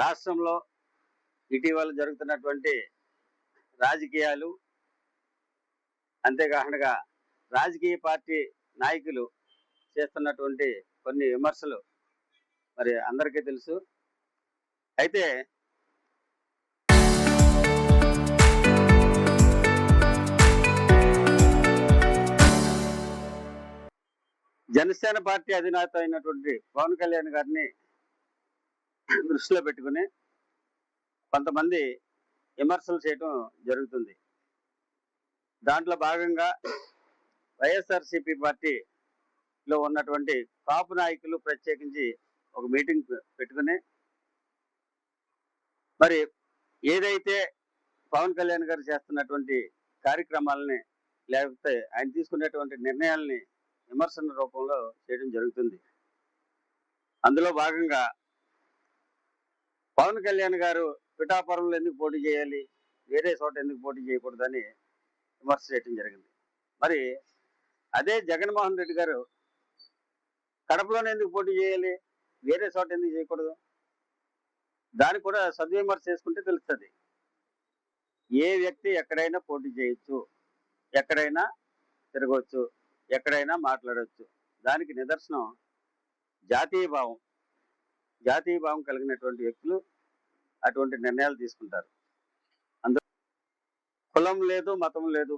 రాష్ట్రంలో ఇటీవల జరుగుతున్నటువంటి రాజకీయాలు, అంతేకాకుండా రాజకీయ పార్టీ నాయకులు చేస్తున్నటువంటి కొన్ని విమర్శలు మరి అందరికీ తెలుసు. అయితే జనసేన పార్టీ అధినేత అయినటువంటి పవన్ కళ్యాణ్ గారిని దృష్టిలో పెట్టుకుని కొంతమంది విమర్శలు చేయడం జరుగుతుంది. దాంట్లో భాగంగా వైఎస్ఆర్సీపీ పార్టీలో ఉన్నటువంటి కాపు నాయకులు ప్రత్యేకించి ఒక మీటింగ్ పెట్టుకుని మరి ఏదైతే పవన్ కళ్యాణ్ గారు చేస్తున్నటువంటి కార్యక్రమాలని, లేకపోతే ఆయన తీసుకునేటువంటి నిర్ణయాలని విమర్శన రూపంలో చేయడం జరుగుతుంది. అందులో భాగంగా పవన్ కళ్యాణ్ గారు పిఠాపురంలో ఎందుకు పోటీ చేయాలి, వేరే చోట ఎందుకు పోటీ చేయకూడదని విమర్శ చేయడం జరిగింది. మరి అదే జగన్మోహన్ రెడ్డి గారు కడపలోనే ఎందుకు పోటీ చేయాలి, వేరే చోట ఎందుకు చేయకూడదు, దానికి కూడా సద్విమర్శ చేసుకుంటే తెలుస్తుంది. ఏ వ్యక్తి ఎక్కడైనా పోటీ చేయొచ్చు, ఎక్కడైనా తిరగవచ్చు, ఎక్కడైనా మాట్లాడవచ్చు. దానికి నిదర్శనం జాతీయ భావం కలిగినటువంటి వ్యక్తులు అటువంటి నిర్ణయాలు తీసుకుంటారు. అందులో కులం లేదు, మతం లేదు,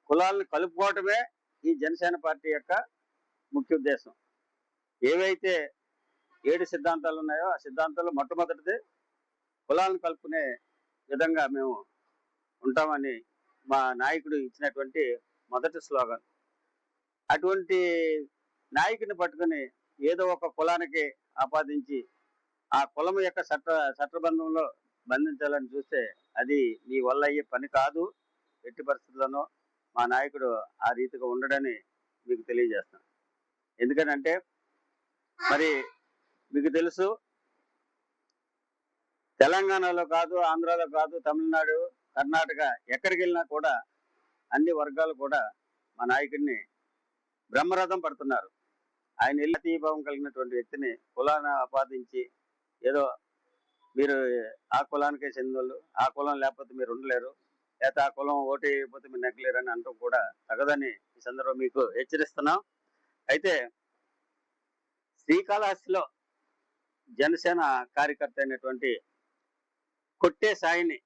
కులాలను కలుపుకోవటమే ఈ జనసేన పార్టీ యొక్క ముఖ్య ఉద్దేశం. ఏవైతే 7 సిద్ధాంతాలు ఉన్నాయో ఆ సిద్ధాంతాల్లో మొట్టమొదటిది కులాలను కలుపుకునే విధంగా మేము ఉంటామని మా నాయకుడు ఇచ్చినటువంటి మొదటి స్లోగన్. అటువంటి నాయకుని పట్టుకుని ఏదో ఒక కులానికి ఆపాదించి ఆ కులం యొక్క చట్టబంధంలో బంధించాలని చూస్తే అది మీ వల్ల అయ్యే పని కాదు. ఎట్టి పరిస్థితుల్లోనూ మా నాయకుడు ఆ రీతిగా ఉండడని మీకు తెలియజేస్తాను. ఎందుకనంటే మరి మీకు తెలుసు, తెలంగాణలో కాదు, ఆంధ్రాలో కాదు, తమిళనాడు, కర్ణాటక ఎక్కడికి వెళ్ళినా కూడా అన్ని వర్గాలు కూడా మా నాయకుడిని బ్రహ్మరథం పడుతున్నారు. ఆయన జాతీయభావం కలిగినటువంటి వ్యక్తిని కులాన్ని ఆపాదించి ఏదో మీరు ఆ కులానికే చెందినోళ్ళు, ఆ కులం లేకపోతే మీరు ఉండలేరు, లేకపోతే ఆ కులం ఓటు వేయకపోతే మీరు నెగ్గలేరు అని అంటూ కూడా తగదని ఈ సందర్భం మీకు హెచ్చరిస్తున్నాం. అయితే శ్రీకాళహస్తిలో జనసేన కార్యకర్త అయినటువంటి కొట్టే సాయిని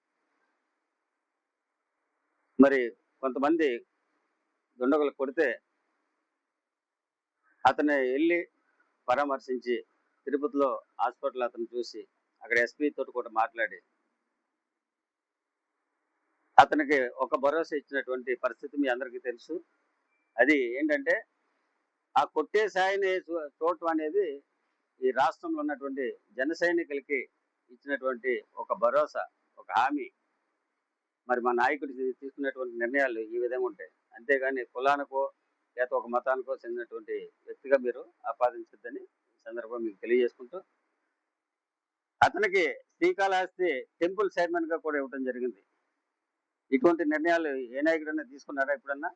మరి కొంతమంది దుండగులు కొడితే అతను వెళ్ళి పరామర్శించి తిరుపతిలో హాస్పిటల్ అతను చూసి అక్కడ ఎస్పీ తోటి కూడా మాట్లాడి అతనికి ఒక భరోసా ఇచ్చినటువంటి పరిస్థితి మీ అందరికీ తెలుసు. అది ఏంటంటే ఆ కొట్టే సాయిని చూడటం అనేది ఈ రాష్ట్రంలో ఉన్నటువంటి జన సైనికులకి ఇచ్చినటువంటి ఒక భరోసా, ఒక హామీ. మరి మా నాయకుడు తీసుకున్నటువంటి నిర్ణయాలు ఈ విధంగా ఉంటాయి. అంతేగాని కులానికో లేకపోతే ఒక మతానికో చెందినటువంటి వ్యక్తిగా మీరు ఆపాదించద్దని ఈ సందర్భం మీకు తెలియజేసుకుంటూ, అతనికి శ్రీకాళహస్తి టెంపుల్ చైర్మన్ గా కూడా ఇవ్వడం జరిగింది. ఇటువంటి నిర్ణయాలు ఏ నాయకుడన్నా తీసుకున్నారా ఎప్పుడన్నా?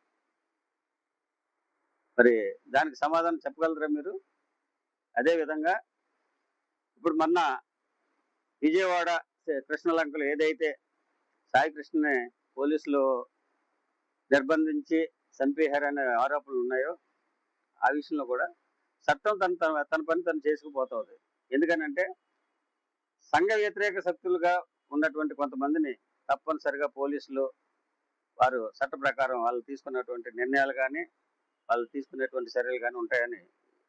మరి దానికి సమాధానం చెప్పగలరా మీరు? అదే విధంగా ఇప్పుడు మొన్న విజయవాడ కృష్ణలంకలో ఏదైతే సాయి కృష్ణని పోలీసులు నిర్బంధించి చంపేశారనే ఆరోపణలు ఉన్నాయో ఆ విషయంలో కూడా చట్టం తన పని తను చేసుకుపోతుంది. ఎందుకనంటే సంఘ వ్యతిరేక శక్తులుగా ఉన్నటువంటి కొంతమందిని తప్పనిసరిగా పోలీసులు వారు చట్ట ప్రకారం వాళ్ళు తీసుకున్నటువంటి నిర్ణయాలు కానీ వాళ్ళు తీసుకునేటువంటి చర్యలు కానీ ఉంటాయని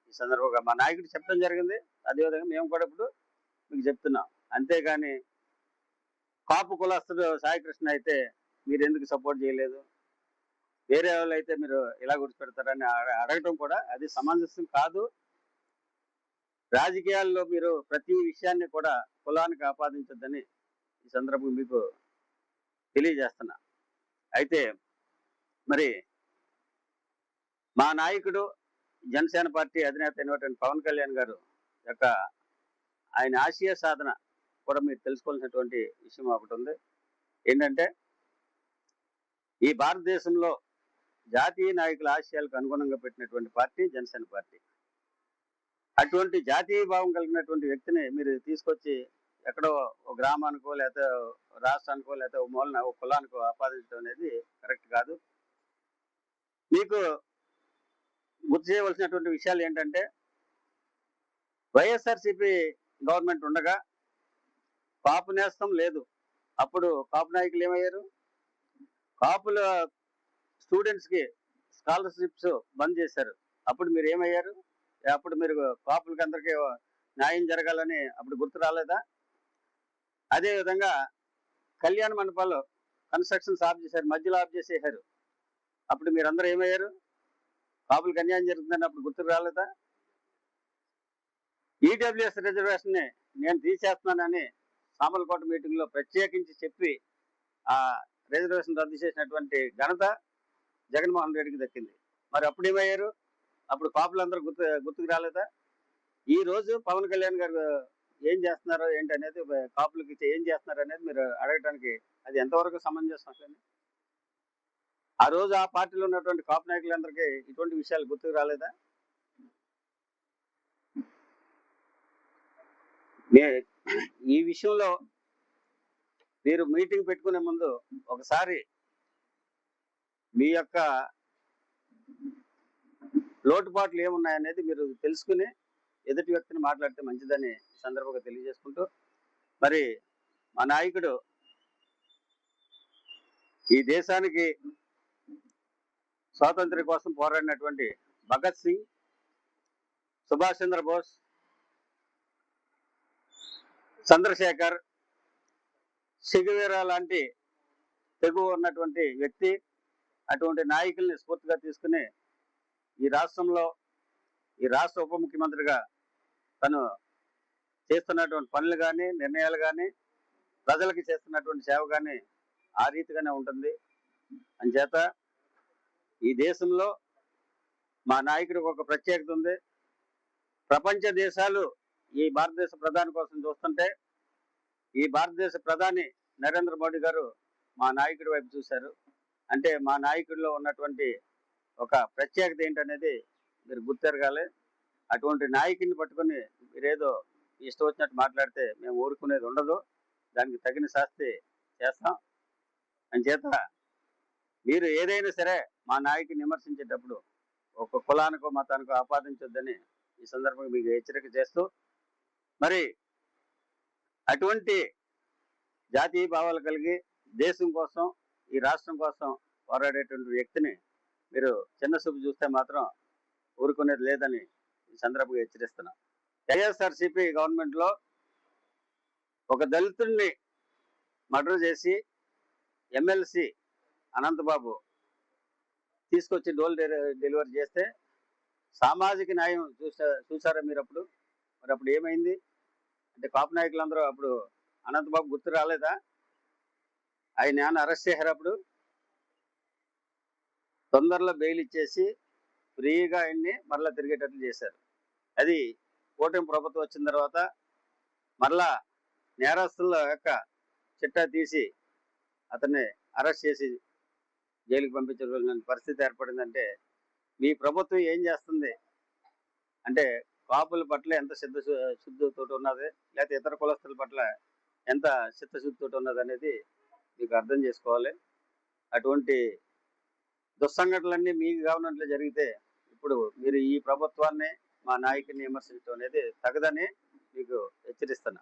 ఈ సందర్భంగా మా నాయకుడు చెప్పడం జరిగింది. అదేవిధంగా మేము కూడా ఇప్పుడు మీకు చెప్తున్నాం. అంతేగాని కాపు కులస్తుడు సాయికృష్ణ అయితే మీరు ఎందుకు సపోర్ట్ చేయలేదు, వేరే వాళ్ళు అయితే మీరు ఇలా గుర్తుపెడతారని అడగటం కూడా అది సమంజసం కాదు. రాజకీయాల్లో మీరు ప్రతి విషయాన్ని కూడా కులానికి ఆపాదించొద్దని ఈ సందర్భం మీకు తెలియజేస్తున్నా. అయితే మరి మా నాయకుడు జనసేన పార్టీ అధినేత అయినటువంటి పవన్ కళ్యాణ్ గారు యొక్క ఆయన ఆశయ సాధన కూడా మీరు తెలుసుకోవాల్సినటువంటి విషయం ఒకటి ఉంది. ఏంటంటే ఈ భారతదేశంలో జాతీయ నాయకుల ఆశయాలకు అనుగుణంగా పెట్టినటువంటి పార్టీ జనసేన పార్టీ. అటువంటి జాతీయ భావం కలిగినటువంటి వ్యక్తిని మీరు తీసుకొచ్చి ఎక్కడో ఒక గ్రామానికో లేకపోతే రాష్ట్రానికో లేకపోతే ఒక మూలన ఒక కులానికో ఆపాదించడం అనేది కరెక్ట్ కాదు. మీకు గుర్తు చేయవలసినటువంటి విషయాలు ఏంటంటే, వైఎస్ఆర్సీపీ గవర్నమెంట్ ఉండగా కాపు నేస్తం లేదు. అప్పుడు కాపు నాయకులు ఏమయ్యారు? కాపుల స్టూడెంట్స్కి స్కాలర్షిప్స్ బంద్ చేశారు. అప్పుడు మీరు ఏమయ్యారు? అప్పుడు మీరు కాపులకి అందరికీ న్యాయం జరగాలని అప్పుడు గుర్తు రాలేదా? అదేవిధంగా కళ్యాణ మండపాలు కన్స్ట్రక్షన్స్ ఆఫ్ చేశారు, మధ్యలో ఆఫ్ చేసేసారు. అప్పుడు మీరందరూ ఏమయ్యారు? కాపులకు అన్యాయం జరుగుతుందని అప్పుడు గుర్తుకు రాలేదా? ఈడబ్ల్యూఎస్ రిజర్వేషన్ ని నేను తీసేస్తున్నానని సామర్లకోట మీటింగ్ లో ప్రత్యేకించి చెప్పి ఆ రిజర్వేషన్ రద్దు చేసినటువంటి ఘనత జగన్మోహన్ రెడ్డికి దక్కింది. మరి అప్పుడు ఏమయ్యారు? అప్పుడు కాపులందరూ గుర్తుకు రాలేదా? ఈ రోజు పవన్ కళ్యాణ్ గారు ఏం చేస్తున్నారో ఏంటి అనేది, కాపులకి ఏం చేస్తున్నారు అనేది మీరు అడగటానికి అది ఎంతవరకు సమంజసం అసలు? ఆ రోజు ఆ పార్టీలో ఉన్నటువంటి కాపు నాయకులందరికీ ఇటువంటి విషయాలు గుర్తుకు రాలేదా? ఈ విషయంలో మీరు మీటింగ్ పెట్టుకునే ముందు ఒకసారి మీ యొక్క లోటుపాట్లు ఏమున్నాయనేది మీరు తెలుసుకుని ఎదుటి వ్యక్తిని మాట్లాడితే మంచిదని సందర్భంగా తెలియజేసుకుంటూ, మరి మా నాయకుడు ఈ దేశానికి స్వాతంత్ర్యం కోసం పోరాడినటువంటి భగత్ సింగ్, సుభాష్ చంద్రబోస్, చంద్రశేఖర్, సిగువీరా లాంటి తెగువ ఉన్నటువంటి వ్యక్తి. అటువంటి నాయకుల్ని స్ఫూర్తిగా తీసుకుని ఈ రాష్ట్రంలో ఈ రాష్ట్ర ఉప ముఖ్యమంత్రిగా తను చేస్తున్నటువంటి పనులు కానీ, నిర్ణయాలు కానీ, ప్రజలకి చేస్తున్నటువంటి సేవ కానీ ఆ రీతిగానే ఉంటుంది. అంచేత ఈ దేశంలో మా నాయకుడికి ఒక ప్రత్యేకత ఉంది. ప్రపంచ దేశాలు ఈ భారతదేశ ప్రధాని కోసం చూస్తుంటే ఈ భారతదేశ ప్రధాని నరేంద్ర మోడీ గారు మా నాయకుడి వైపు చూశారు. అంటే మా నాయకుడిలో ఉన్నటువంటి ఒక ప్రత్యేకత ఏంటనేది మీరు గుర్తెరగాలి. అటువంటి నాయకుడిని పట్టుకొని మీరేదో ఇష్టం వచ్చినట్టు మాట్లాడితే మేము ఊరుకునేది ఉండదు. దానికి తగిన శాస్తి చేస్తాం. అంచేత మీరు ఏదైనా సరే మా నాయకుడిని విమర్శించేటప్పుడు ఒక కులానికో మతానికో ఆపాదించొద్దని ఈ సందర్భంగా మీకు హెచ్చరిక చేస్తూ, మరి అటువంటి జాతీయ భావాలు కలిగి దేశం కోసం ఈ రాష్ట్రం కోసం పోరాడేటువంటి వ్యక్తిని మీరు చిన్న చూపు చూస్తే మాత్రం ఊరుకునేది లేదని ఈ సందర్భంగా హెచ్చరిస్తున్నా. వైఎస్ఆర్సీపీ గవర్నమెంట్ లో ఒక దళితుడిని మర్డర్ చేసి ఎమ్మెల్సీ అనంతబాబు తీసుకొచ్చి డోల్ డెలివరీ చేస్తే సామాజిక న్యాయం చూసారా మీరు? మరి అప్పుడు ఏమైంది అంటే కాపు నాయకులందరూ అప్పుడు అనంతబాబు గుర్తు రాలేదా? ఆయన అరెస్ట్ చేశారు. అప్పుడు తొందరలో బెయిల్ ఇచ్చేసి ఫ్రీగా ఆయన్ని మరలా తిరిగేటట్లు చేశారు. అది కూటమి ప్రభుత్వం వచ్చిన తర్వాత మరలా నేరస్తుల యొక్క చిట్టా తీసి అతన్ని అరెస్ట్ చేసి జైలుకి పంపించవలసిన పరిస్థితి ఏర్పడిందంటే మీ ప్రభుత్వం ఏం చేస్తుంది అంటే కాపుల పట్ల ఎంత శుద్ధితో ఉన్నది, లేకపోతే ఇతర కులస్తుల పట్ల ఎంత చిత్తశుద్ధితో ఉన్నది అనేది మీకు అర్థం చేసుకోవాలి. అటువంటి దుస్సంఘటనలన్నీ మీకు గవర్నమెంట్లో జరిగితే ఇప్పుడు మీరు ఈ ప్రభుత్వాన్ని మా నాయకుడిని విమర్శించడం అనేది తగదని మీకు హెచ్చరిస్తున్నా.